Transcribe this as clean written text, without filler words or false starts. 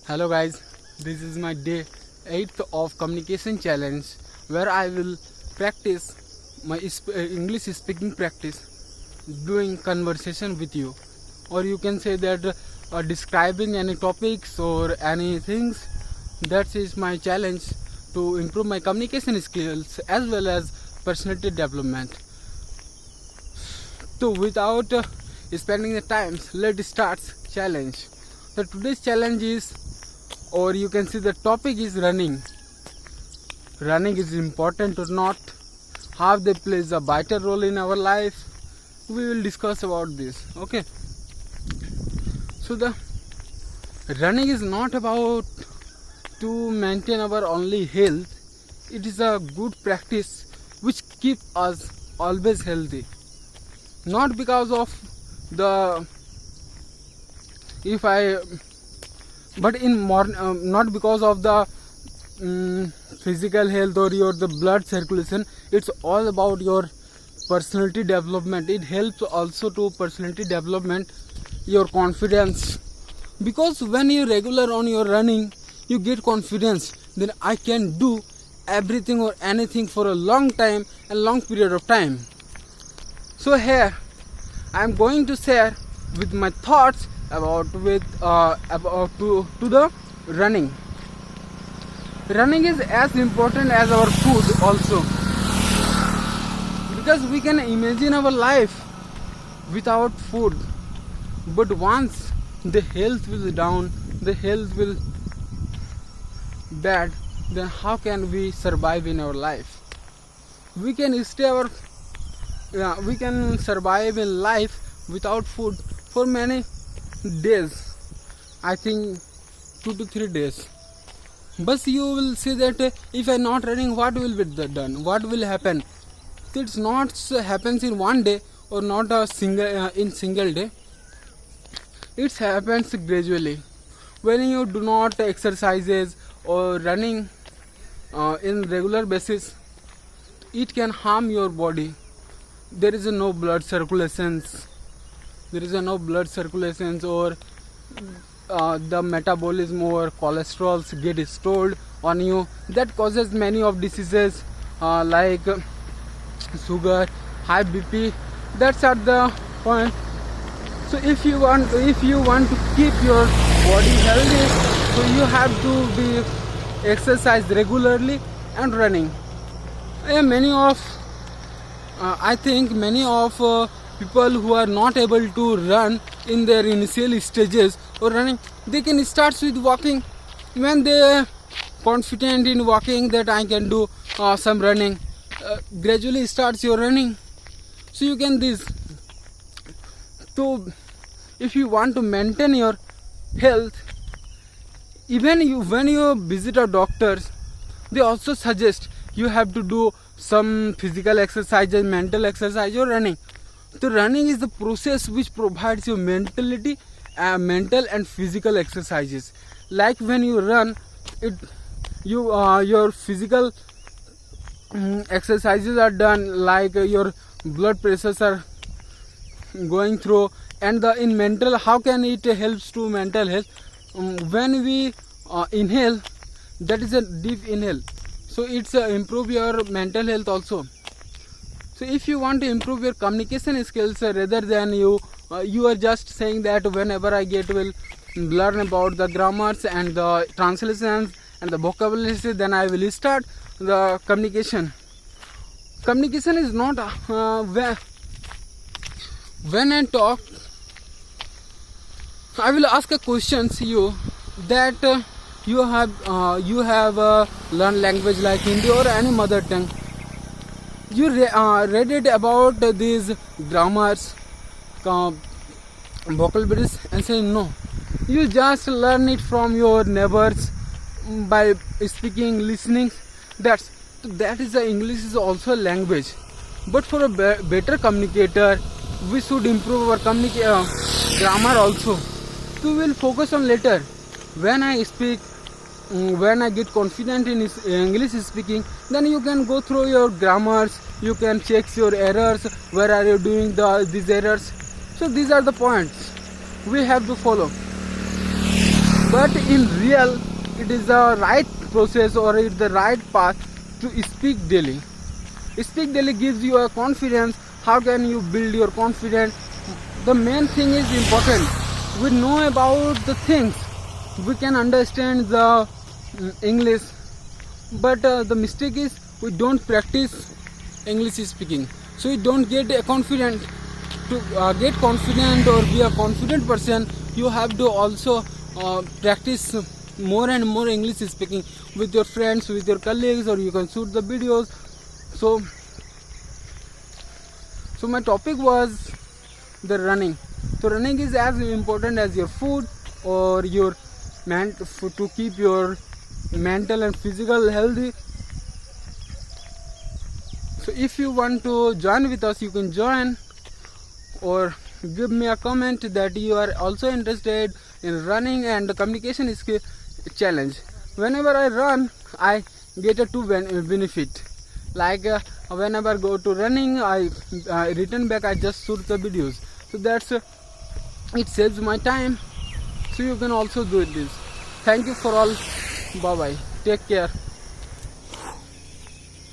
Hello guys, this is my day 8th of communication challenge where I will practice my English speaking practice doing conversation with you, or you can say that describing any topics or any things. That is my challenge to improve my communication skills as well as personality development. So without spending the time, let's start challenge. So today's challenge is, or you can see the topic is running. Running is important or not, how they plays a vital role in our life. We will discuss about this. Okay, so the running is not about to maintain our only health. It is a good practice which keep us always healthy, not because of the if I but in not because of the physical health or your the blood circulation. It's all about your personality development. It helps also to personality development, your confidence, because when you regular on your running you get confidence. Then I can do everything or anything for a long time and long period of time. So here I am going to share with my thoughts about the running. Running is as important as our food also, because we can imagine our life without food, but once the health will down, the health will bad, then how can we survive in our life? We can survive in life without food for many days, I think 2 to 3 days. But you will see that if I am not running, what will be done? What will happen? It's not happens in one day or not a single day. It happens gradually. When you do not exercises or running in regular basis, it can harm your body. There is no blood circulations. Or the metabolism or cholesterol get stored on you. That causes many of diseases like sugar, high BP. That's at the point. So if you want to keep your body healthy, so you have to be exercise regularly and running. I think many of people who are not able to run in their initial stages or running, they can start with walking. When they are confident in walking that I can do some running, gradually starts your running. So you can this. So if you want to maintain your health, even when you visit a doctors, they also suggest you have to do some physical exercises, mental exercise or running. So running is the process which provides you mental and physical exercises. Like when you run, your physical exercises are done, like your blood pressures are going through, and in mental, how can it helps to mental health? When we inhale, that is a deep inhale, so it's improve your mental health also. So if you want to improve your communication skills, rather than you are just saying that whenever I will learn about the grammars and the translations and the vocabulary, then I will start the communication. Communication is not when I talk, I will ask a question to you that you have learned language like Hindi or any mother tongue. You read it about these grammars, vocabularies, and say no. You just learn it from your neighbors by speaking, listening. That is the English is also a language. But for a better communicator, we should improve our grammar also. So we will focus on later. When I speak, when I get confident in English speaking, then you can go through your grammars, you can check your errors, where are you doing these errors. So these are the points we have to follow. but in real it is the right process or it's the right path to speak daily. Speak daily gives you a confidence. How can you build your confidence? The main thing is important. We know about the things, we can understand the English, but the mistake is we don't practice English speaking, so you don't get confident. To get confident or be a confident person, you have to also practice more and more English speaking with your friends, with your colleagues, or you can shoot the videos. So my topic was the running. So running is as important as your food or your to keep your mental and physical healthy. So if you want to join with us, you can join, or give me a comment that you are also interested in running and the communication skill challenge. Whenever I run, I get a two benefit. Like whenever I go to running, I return back, I just shoot the videos. So that's it saves my time. So you can also do this. Thank you for all. Bye bye. Take care.